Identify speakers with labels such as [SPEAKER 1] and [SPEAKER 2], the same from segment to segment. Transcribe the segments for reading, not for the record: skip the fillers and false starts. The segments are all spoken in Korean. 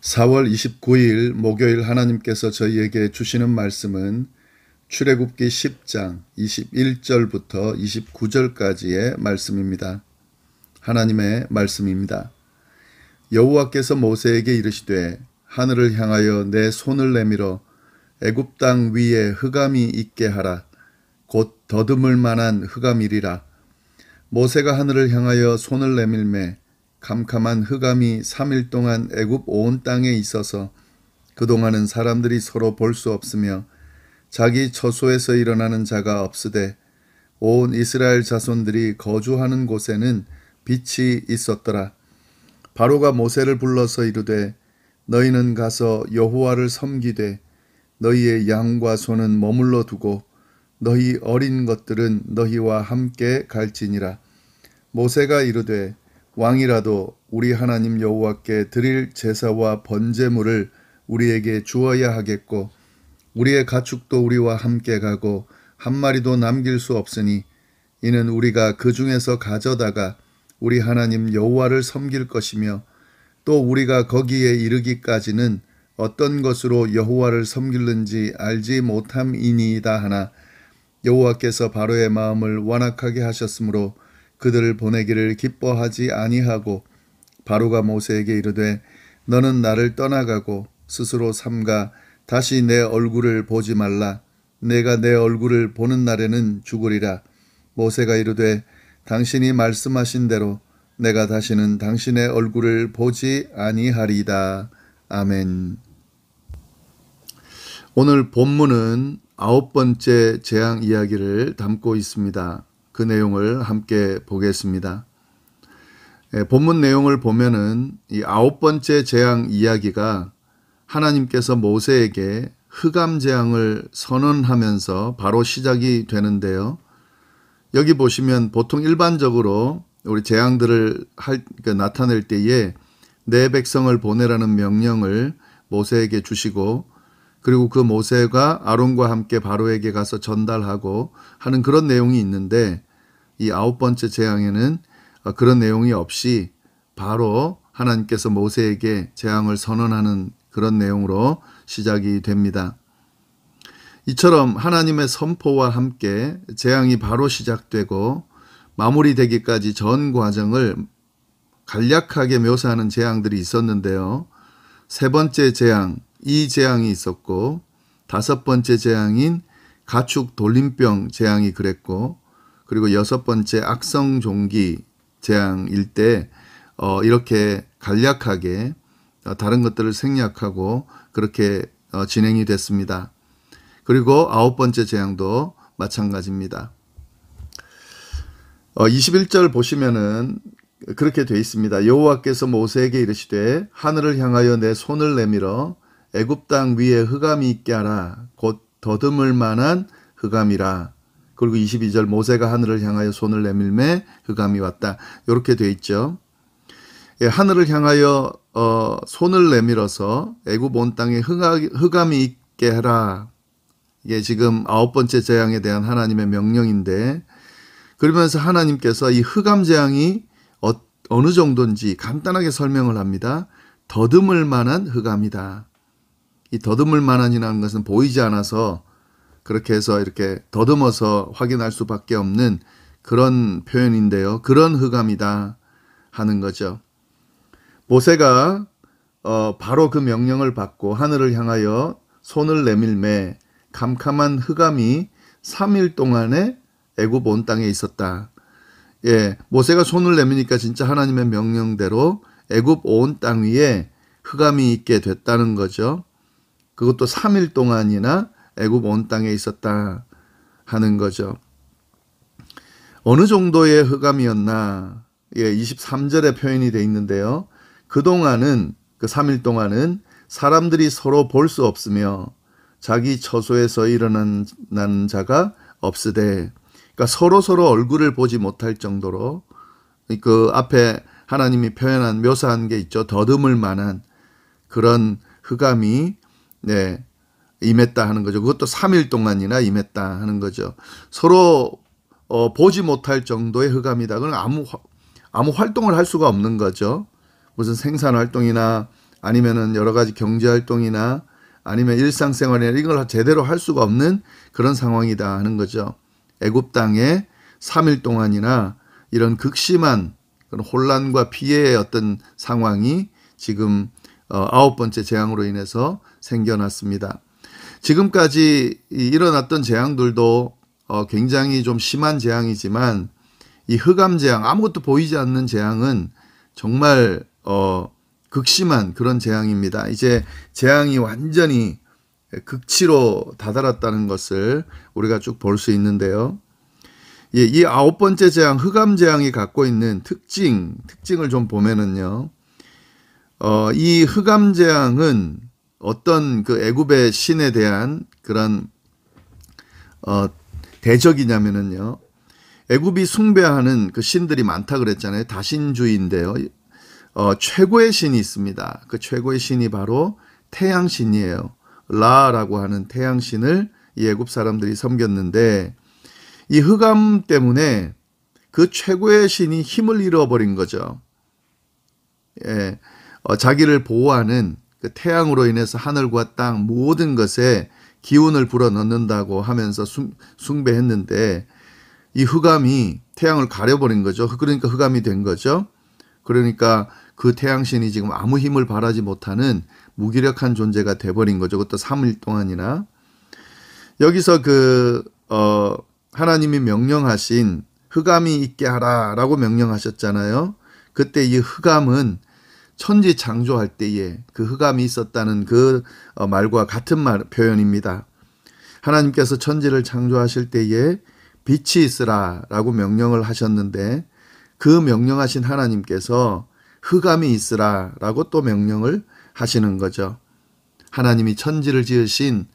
[SPEAKER 1] 4월 29일 목요일 하나님께서 저희에게 주시는 말씀은 출애굽기 10장 21절부터 29절까지의 말씀입니다. 하나님의 말씀입니다. 여호와께서 모세에게 이르시되 하늘을 향하여 내 손을 내밀어 애굽 땅 위에 흑암이 있게 하라. 곧 더듬을 만한 흑암이리라. 모세가 하늘을 향하여 손을 내밀매 캄캄한 흑암이 3일 동안 애굽 온 땅에 있어서 그동안은 사람들이 서로 볼 수 없으며 자기 처소에서 일어나는 자가 없으되 온 이스라엘 자손들이 거주하는 곳에는 빛이 있었더라. 바로가 모세를 불러서 이르되 너희는 가서 여호와를 섬기되 너희의 양과 소는 머물러 두고 너희 어린 것들은 너희와 함께 갈지니라. 모세가 이르되 왕이라도 우리 하나님 여호와께 드릴 제사와 번제물을 우리에게 주어야 하겠고 우리의 가축도 우리와 함께 가고 한 마리도 남길 수 없으니 이는 우리가 그 중에서 가져다가 우리 하나님 여호와를 섬길 것이며 또 우리가 거기에 이르기까지는 어떤 것으로 여호와를 섬길는지 알지 못함이니이다 하나 여호와께서 바로의 마음을 완악하게 하셨으므로 그들을 보내기를 기뻐하지 아니하고 바로가 모세에게 이르되 너는 나를 떠나가고 스스로 삼가 다시 내 얼굴을 보지 말라. 내가 내 얼굴을 보는 날에는 죽으리라. 모세가 이르되 당신이 말씀하신 대로 내가 다시는 당신의 얼굴을 보지 아니하리이다. 아멘. 오늘 본문은 9번째 재앙 이야기를 담고 있습니다. 그 내용을 함께 보겠습니다. 본문 내용을 보면은 이 9번째 재앙 이야기가 하나님께서 모세에게 흑암 재앙을 선언하면서 바로 시작이 되는데요. 여기 보시면 보통 일반적으로 우리 재앙들을 나타낼 때에 내 백성을 보내라는 명령을 모세에게 주시고 그리고 그 모세가 아론과 함께 바로에게 가서 전달하고 하는 그런 내용이 있는데 이 9번째 재앙에는 그런 내용이 없이 바로 하나님께서 모세에게 재앙을 선언하는 그런 내용으로 시작이 됩니다. 이처럼 하나님의 선포와 함께 재앙이 바로 시작되고 마무리되기까지 전 과정을 간략하게 묘사하는 재앙들이 있었는데요. 세 번째 재앙, 이 재앙이 있었고 5번째 재앙인 가축 돌림병 재앙이 그랬고 그리고 6번째 악성종기 재앙일 때 이렇게 간략하게 다른 것들을 생략하고 그렇게 진행이 됐습니다. 그리고 9번째 재앙도 마찬가지입니다. 21절 보시면은 그렇게 되어 있습니다. 여호와께서 모세에게 이르시되 하늘을 향하여 내 손을 내밀어 애굽 땅 위에 흑암이 있게 하라. 곧 더듬을 만한 흑암이라. 그리고 22절 모세가 하늘을 향하여 손을 내밀매 흑암이 왔다. 이렇게 되어 있죠. 하늘을 향하여 손을 내밀어서 애굽 온 땅에 흑암이 있게 하라. 이게 지금 9번째 재앙에 대한 하나님의 명령인데 그러면서 하나님께서 이 흑암 재앙이 어느 정도인지 간단하게 설명을 합니다. 더듬을 만한 흑암이다. 이 더듬을 만한이라는 것은 보이지 않아서 그렇게 해서 이렇게 더듬어서 확인할 수밖에 없는 그런 표현인데요. 그런 흑암이다 하는 거죠. 모세가 바로 그 명령을 받고 하늘을 향하여 손을 내밀매 캄캄한 흑암이 3일 동안에 애굽 온 땅에 있었다. 모세가 손을 내미니까 진짜 하나님의 명령대로 애굽 온 땅 위에 흑암이 있게 됐다는 거죠. 그것도 3일 동안이나 애굽 온 땅에 있었다 하는 거죠. 어느 정도의 흑암이었나? 23절에 표현이 되어 있는데요. 그동안은 그 3일 동안은 사람들이 서로 볼 수 없으며 자기 처소에서 일어나는 자가 없으되 그러니까 서로 얼굴을 보지 못할 정도로 그 앞에 하나님이 표현한 묘사한 게 있죠. 더듬을 만한 그런 흑암이 임했다 하는 거죠. 그것도 3일 동안이나 임했다 하는 거죠. 서로 보지 못할 정도의 흑암이다. 그건 아무 활동을 할 수가 없는 거죠. 무슨 생산 활동이나 아니면은 여러 가지 경제 활동이나 아니면 일상생활이나 이걸 제대로 할 수가 없는 그런 상황이다 하는 거죠. 애굽 땅에 3일 동안이나 이런 극심한 그런 혼란과 피해의 어떤 상황이 지금 9번째 재앙으로 인해서 생겨났습니다. 지금까지 일어났던 재앙들도 굉장히 좀 심한 재앙이지만 이 흑암 재앙, 아무것도 보이지 않는 재앙은 정말 극심한 그런 재앙입니다. 이제 재앙이 완전히 극치로 다다랐다는 것을 우리가 쭉 볼 수 있는데요. 이 9번째 재앙, 흑암 재앙이 갖고 있는 특징을 좀 보면은요. 이 흑암 재앙은 어떤 그 애굽의 신에 대한 그런 대적이냐면은요. 애굽이 숭배하는 그 신들이 많다 그랬잖아요. 다신주의인데요. 최고의 신이 있습니다. 그 최고의 신이 바로 태양신이에요. 라라고 하는 태양신을 이 애굽 사람들이 섬겼는데 이 흑암 때문에 그 최고의 신이 힘을 잃어버린 거죠. 예, 자기를 보호하는 그 태양으로 인해서 하늘과 땅 모든 것에 기운을 불어넣는다고 하면서 숭배했는데 이 흑암이 태양을 가려버린 거죠. 그러니까 흑암이 된 거죠. 그러니까 그 태양신이 지금 아무 힘을 발하지 못하는 무기력한 존재가 돼버린 거죠. 그것도 3일 동안이나. 여기서 하나님이 명령하신 흑암이 있게 하라라고 명령하셨잖아요. 그때 이 흑암은 천지 창조할 때에 그 흑암이 있었다는 그 말과 같은 표현입니다. 하나님께서 천지를 창조하실 때에 빛이 있으라라고 명령을 하셨는데 그 명령하신 하나님께서 흑암이 있으라라고 또 명령을 하시는 거죠. 하나님이 천지를 지으신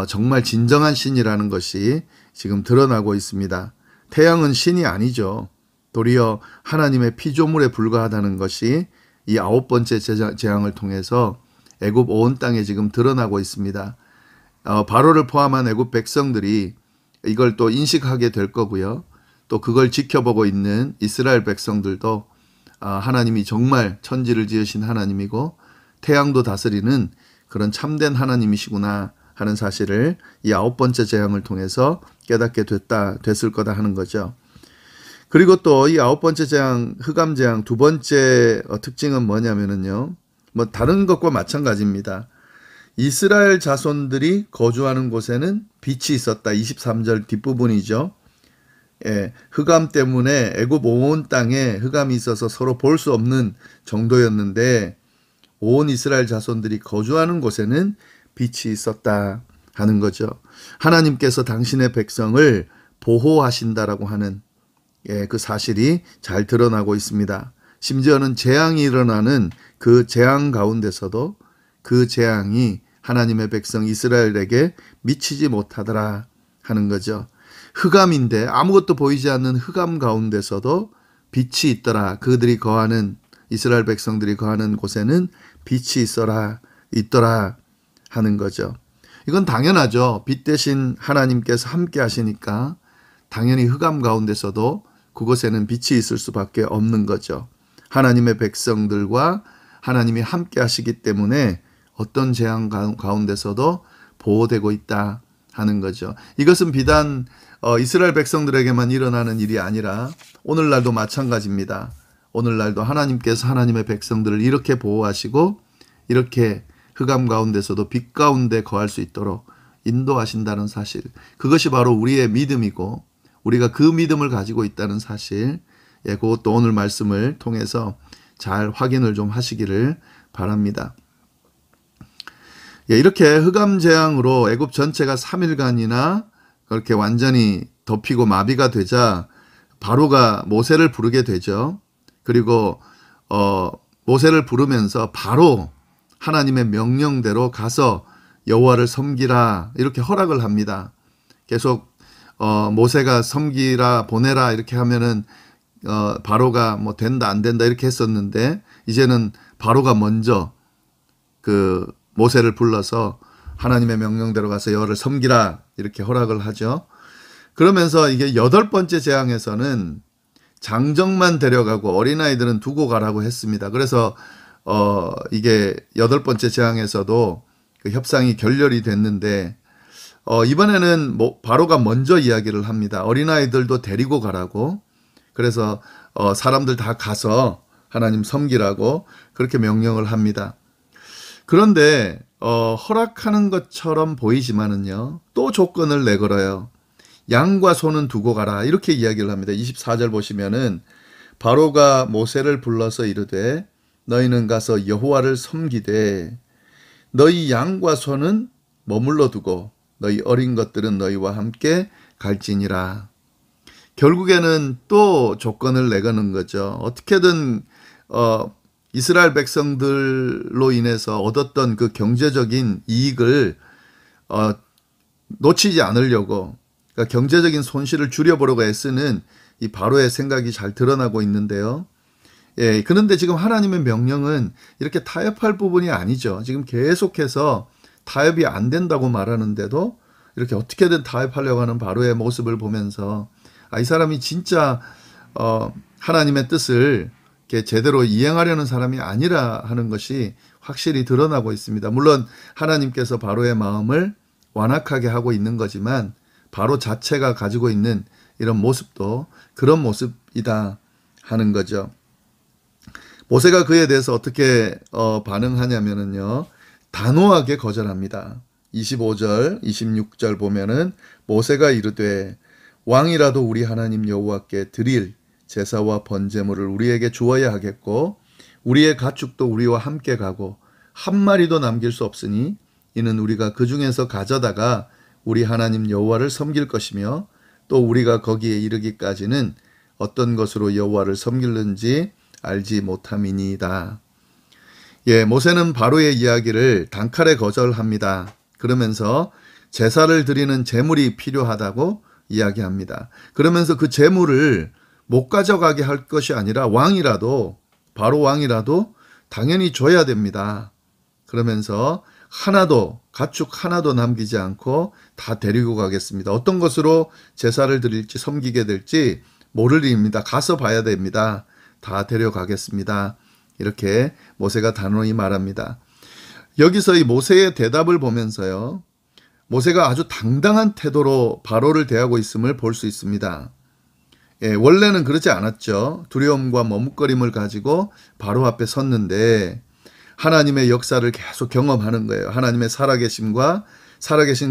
[SPEAKER 1] 정말 진정한 신이라는 것이 지금 드러나고 있습니다. 태양은 신이 아니죠. 도리어 하나님의 피조물에 불과하다는 것이 이 9번째 재앙을 통해서 애굽 온 땅에 지금 드러나고 있습니다. 바로를 포함한 애굽 백성들이 이걸 또 인식하게 될 거고요. 또 그걸 지켜보고 있는 이스라엘 백성들도 하나님이 정말 천지를 지으신 하나님이고 태양도 다스리는 그런 참된 하나님이시구나 하는 사실을 이 9번째 재앙을 통해서 깨닫게 됐을 거다 하는 거죠. 그리고 또 이 9번째 재앙, 흑암 재앙 두 번째 특징은 뭐냐면은요. 뭐 다른 것과 마찬가지입니다. 이스라엘 자손들이 거주하는 곳에는 빛이 있었다. 23절 뒷부분이죠. 예, 흑암 때문에 애굽 온 땅에 흑암이 있어서 서로 볼 수 없는 정도였는데 온 이스라엘 자손들이 거주하는 곳에는 빛이 있었다 하는 거죠. 하나님께서 당신의 백성을 보호하신다라고 하는 그 사실이 잘 드러나고 있습니다. 심지어는 재앙이 일어나는 그 재앙 가운데서도 그 재앙이 하나님의 백성 이스라엘에게 미치지 못하더라 하는 거죠. 흑암인데 아무것도 보이지 않는 흑암 가운데서도 빛이 있더라. 그들이 거하는 이스라엘 백성들이 거하는 곳에는 빛이 있더라 하는 거죠. 이건 당연하죠. 빛 대신 하나님께서 함께 하시니까 당연히 흑암 가운데서도 그곳에는 빛이 있을 수밖에 없는 거죠. 하나님의 백성들과 하나님이 함께 하시기 때문에 어떤 재앙 가운데서도 보호되고 있다 하는 거죠. 이것은 비단 이스라엘 백성들에게만 일어나는 일이 아니라 오늘날도 마찬가지입니다. 오늘날도 하나님께서 하나님의 백성들을 이렇게 보호하시고 이렇게 흑암 가운데서도 빛 가운데 거할 수 있도록 인도하신다는 사실. 그것이 바로 우리의 믿음이고 우리가 그 믿음을 가지고 있다는 사실. 그것도 오늘 말씀을 통해서 잘 확인을 좀 하시기를 바랍니다. 이렇게 흑암 재앙으로 애굽 전체가 3일간이나 그렇게 완전히 덮이고 마비가 되자 바로가 모세를 부르게 되죠. 그리고 모세를 부르면서 바로 하나님의 명령대로 가서 여호와를 섬기라 이렇게 허락을 합니다. 계속 모세가 섬기라 보내라 이렇게 하면은 바로가 뭐 된다 안 된다 이렇게 했었는데 이제는 바로가 먼저 그 모세를 불러서 하나님의 명령대로 가서 여호와를 섬기라 이렇게 허락을 하죠. 그러면서 이게 8번째 재앙에서는 장정만 데려가고 어린아이들은 두고 가라고 했습니다. 그래서 이게 8번째 재앙에서도 그 협상이 결렬이 됐는데, 이번에는 바로가 먼저 이야기를 합니다. 어린아이들도 데리고 가라고. 그래서 사람들 다 가서 하나님 섬기라고 그렇게 명령을 합니다. 그런데 허락하는 것처럼 보이지만은요, 또 조건을 내걸어요. 양과 소는 두고 가라, 이렇게 이야기를 합니다. 24절 보시면은 바로가 모세를 불러서 이르되 너희는 가서 여호와를 섬기되 너희 양과 소는 머물러 두고 너희 어린 것들은 너희와 함께 갈지니라. 결국에는 또 조건을 내거는 거죠. 어떻게든 이스라엘 백성들로 인해서 얻었던 그 경제적인 이익을 놓치지 않으려고, 그러니까 경제적인 손실을 줄여보려고 애쓰는 이 바로의 생각이 잘 드러나고 있는데요. 예, 그런데 지금 하나님의 명령은 이렇게 타협할 부분이 아니죠. 지금 계속해서 타협이 안 된다고 말하는데도 이렇게 어떻게든 타협하려고 하는 바로의 모습을 보면서 이 사람이 진짜 하나님의 뜻을 이렇게 제대로 이행하려는 사람이 아니라 하는 것이 확실히 드러나고 있습니다. 물론 하나님께서 바로의 마음을 완악하게 하고 있는 거지만 바로 자체가 가지고 있는 이런 모습도 그런 모습이다 하는 거죠. 모세가 그에 대해서 어떻게 반응하냐면은요, 단호하게 거절합니다. 25절, 26절 보면은 모세가 이르되 왕이라도 우리 하나님 여호와께 드릴 제사와 번제물을 우리에게 주어야 하겠고 우리의 가축도 우리와 함께 가고 한 마리도 남길 수 없으니 이는 우리가 그 중에서 가져다가 우리 하나님 여호와를 섬길 것이며 또 우리가 거기에 이르기까지는 어떤 것으로 여호와를 섬길는지 알지 못함이니이다. 예, 모세는 바로의 이야기를 단칼에 거절합니다. 그러면서 제사를 드리는 제물이 필요하다고 이야기합니다. 그러면서 그 제물을 못 가져가게 할 것이 아니라 왕이라도, 바로 왕이라도 당연히 줘야 됩니다. 그러면서 가축 하나도 남기지 않고 다 데리고 가겠습니다. 어떤 것으로 제사를 드릴지 섬기게 될지 모를 일입니다. 가서 봐야 됩니다. 다 데려가겠습니다. 이렇게 모세가 단호히 말합니다. 여기서 이 모세의 대답을 보면서요, 모세가 아주 당당한 태도로 바로를 대하고 있음을 볼 수 있습니다. 예, 원래는 그렇지 않았죠. 두려움과 머뭇거림을 가지고 바로 앞에 섰는데 하나님의 역사를 계속 경험하는 거예요. 하나님의 살아계심과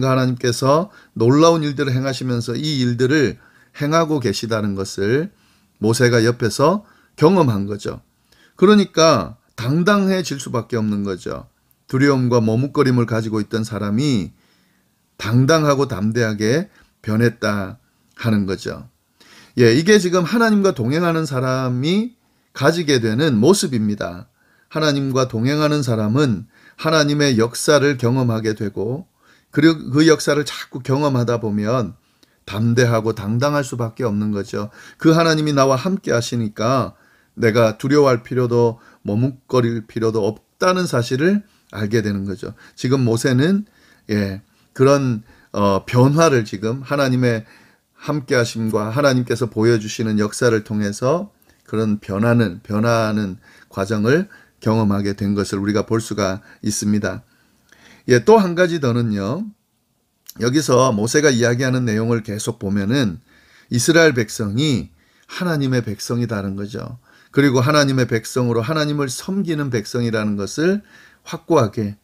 [SPEAKER 1] 하나님께서 놀라운 일들을 행하시면서 이 일들을 행하고 계시다는 것을 모세가 옆에서 경험한 거죠. 그러니까 당당해질 수밖에 없는 거죠. 두려움과 머뭇거림을 가지고 있던 사람이 당당하고 담대하게 변했다 하는 거죠. 예, 이게 지금 하나님과 동행하는 사람이 가지게 되는 모습입니다. 하나님과 동행하는 사람은 하나님의 역사를 경험하게 되고 그리고 그 역사를 자꾸 경험하다 보면 담대하고 당당할 수밖에 없는 거죠. 그 하나님이 나와 함께 하시니까 내가 두려워할 필요도 머뭇거릴 필요도 없다는 사실을 알게 되는 거죠. 지금 모세는 그런 변화를 지금 하나님의 함께 하심과 하나님께서 보여주시는 역사를 통해서 그런 변하는 과정을 경험하게 된 것을 우리가 볼 수가 있습니다. 또 한 가지 더는요. 여기서 모세가 이야기하는 내용을 계속 보면은 이스라엘 백성이 하나님의 백성이라는 거죠. 그리고 하나님의 백성으로 하나님을 섬기는 백성이라는 것을 확고하게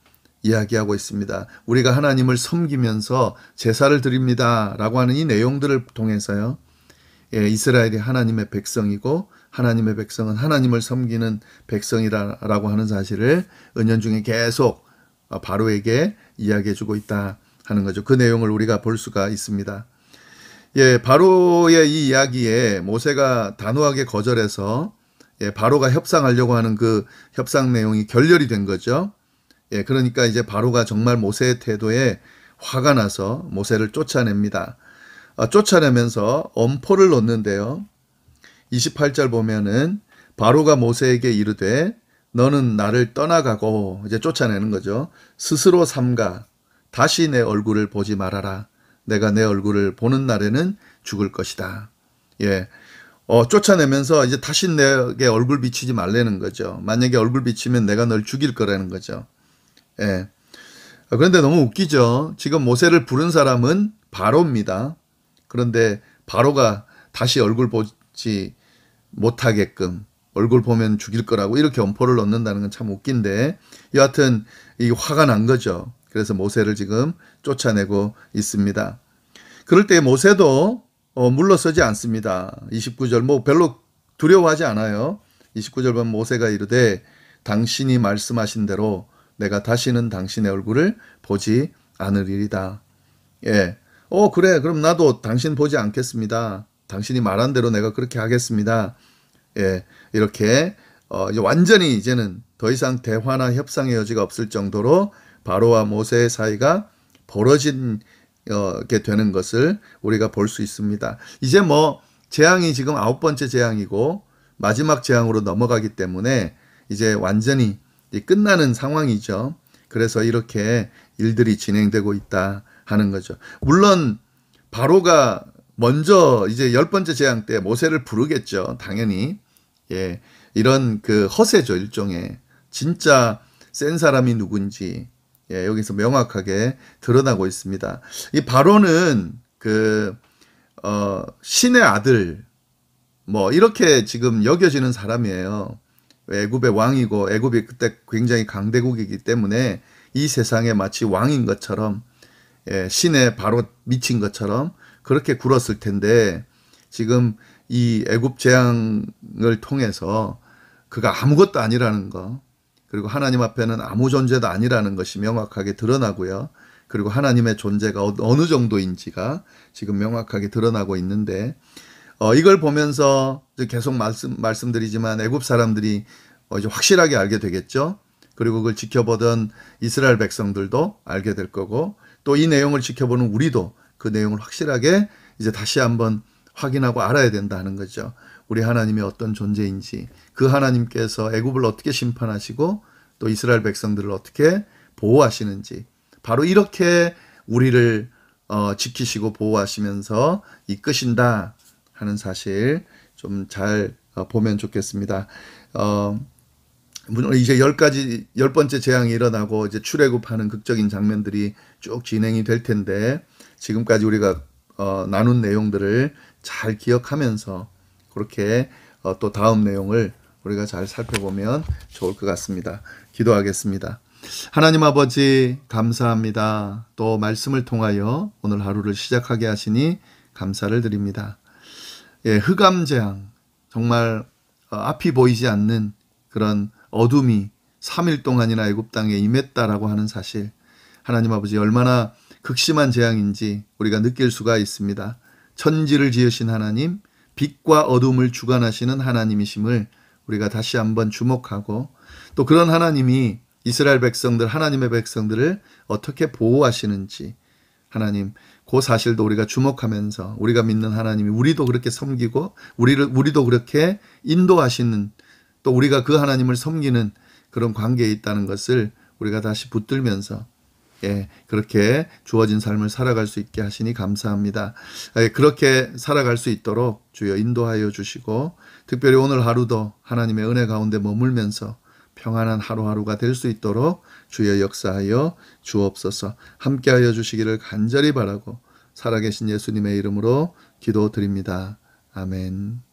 [SPEAKER 1] 이야기하고 있습니다. 우리가 하나님을 섬기면서 제사를 드립니다 라고 하는 이 내용들을 통해서요. 이스라엘이 하나님의 백성이고 하나님의 백성은 하나님을 섬기는 백성이라고 하는 사실을 은연중에 계속 바로에게 이야기해주고 있다 하는 거죠. 그 내용을 우리가 볼 수가 있습니다. 바로의 이 이야기에 모세가 단호하게 거절해서 바로가 협상하려고 하는 그 협상 내용이 결렬이 된 거죠. 그러니까 이제 바로가 정말 모세의 태도에 화가 나서 모세를 쫓아냅니다. 쫓아내면서 엄포를 놓는데요. 28절 보면은 바로가 모세에게 이르되 너는 나를 떠나가고, 이제 쫓아내는 거죠. 스스로 삼가 다시 내 얼굴을 보지 말아라. 내가 내 얼굴을 보는 날에는 죽을 것이다. 쫓아내면서 이제 다시 내게 얼굴 비치지 말라는 거죠. 만약에 얼굴 비치면 내가 널 죽일 거라는 거죠. 예. 그런데 너무 웃기죠. 지금 모세를 부른 사람은 바로입니다. 그런데 바로가 다시 얼굴 보지 못하게끔 얼굴 보면 죽일 거라고 이렇게 엄포를 넣는다는 건 참 웃긴데, 여하튼 이 화가 난 거죠. 그래서 모세를 지금 쫓아내고 있습니다. 그럴 때 모세도 물러서지 않습니다. 29절 뭐 별로 두려워하지 않아요. 29절 보면 모세가 이르되 당신이 말씀하신 대로 내가 다시는 당신의 얼굴을 보지 않으리이다. 예. 그래. 그럼 나도 당신 보지 않겠습니다. 당신이 말한 대로 내가 그렇게 하겠습니다. 예. 이렇게 이제 완전히 이제는 더 이상 대화나 협상의 여지가 없을 정도로 바로와 모세의 사이가 벌어진 게 되는 것을 우리가 볼 수 있습니다. 이제 뭐 재앙이 지금 9번째 재앙이고 마지막 재앙으로 넘어가기 때문에 이제 완전히 끝나는 상황이죠. 그래서 이렇게 일들이 진행되고 있다 하는 거죠. 물론 바로가 먼저 이제 10번째 재앙 때 모세를 부르겠죠. 당연히. 예. 이런 그 허세죠, 일종의. 진짜 센 사람이 누군지, 예, 여기서 명확하게 드러나고 있습니다. 이 바로는 신의 아들, 뭐, 이렇게 지금 여겨지는 사람이에요. 애굽의 왕이고, 애굽이 그때 굉장히 강대국이기 때문에 이 세상에 마치 왕인 것처럼, 예, 신에 바로 미친 것처럼 그렇게 굴었을 텐데, 지금 이 애굽 재앙을 통해서 그가 아무것도 아니라는 거, 그리고 하나님 앞에는 아무 존재도 아니라는 것이 명확하게 드러나고요. 그리고 하나님의 존재가 어느 정도인지가 지금 명확하게 드러나고 있는데, 이걸 보면서 계속 말씀드리지만 애굽 사람들이 이제 확실하게 알게 되겠죠. 그리고 그걸 지켜보던 이스라엘 백성들도 알게 될 거고, 또 이 내용을 지켜보는 우리도 그 내용을 확실하게 이제 다시 한번 확인하고 알아야 된다는 거죠. 우리 하나님이 어떤 존재인지, 그 하나님께서 애굽을 어떻게 심판하시고 또 이스라엘 백성들을 어떻게 보호하시는지, 바로 이렇게 우리를 지키시고 보호하시면서 이끄신다 하는 사실 좀 잘 보면 좋겠습니다. 물론 이제 10번째 재앙이 일어나고 이제 출애굽하는 극적인 장면들이 쭉 진행이 될 텐데, 지금까지 우리가 나눈 내용들을 잘 기억하면서 그렇게 또 다음 내용을 우리가 잘 살펴보면 좋을 것 같습니다. 기도하겠습니다. 하나님 아버지 감사합니다. 또 말씀을 통하여 오늘 하루를 시작하게 하시니 감사를 드립니다. 예, 흑암재앙, 정말 앞이 보이지 않는 그런 어둠이 3일 동안이나 애굽 땅에 임했다라고 하는 사실, 하나님 아버지 얼마나 극심한 재앙인지 우리가 느낄 수가 있습니다. 천지를 지으신 하나님, 빛과 어둠을 주관하시는 하나님이심을 우리가 다시 한번 주목하고, 또 그런 하나님이 이스라엘 백성들, 하나님의 백성들을 어떻게 보호하시는지, 하나님 그 사실도 우리가 주목하면서 우리가 믿는 하나님이 우리도 그렇게 섬기고 우리도 그렇게 인도하시는, 또 우리가 그 하나님을 섬기는 그런 관계에 있다는 것을 우리가 다시 붙들면서, 예, 그렇게 주어진 삶을 살아갈 수 있게 하시니 감사합니다. 예, 그렇게 살아갈 수 있도록 주여 인도하여 주시고, 특별히 오늘 하루도 하나님의 은혜 가운데 머물면서 평안한 하루하루가 될 수 있도록 주여 역사하여 주옵소서. 함께하여 주시기를 간절히 바라고 살아계신 예수님의 이름으로 기도드립니다. 아멘.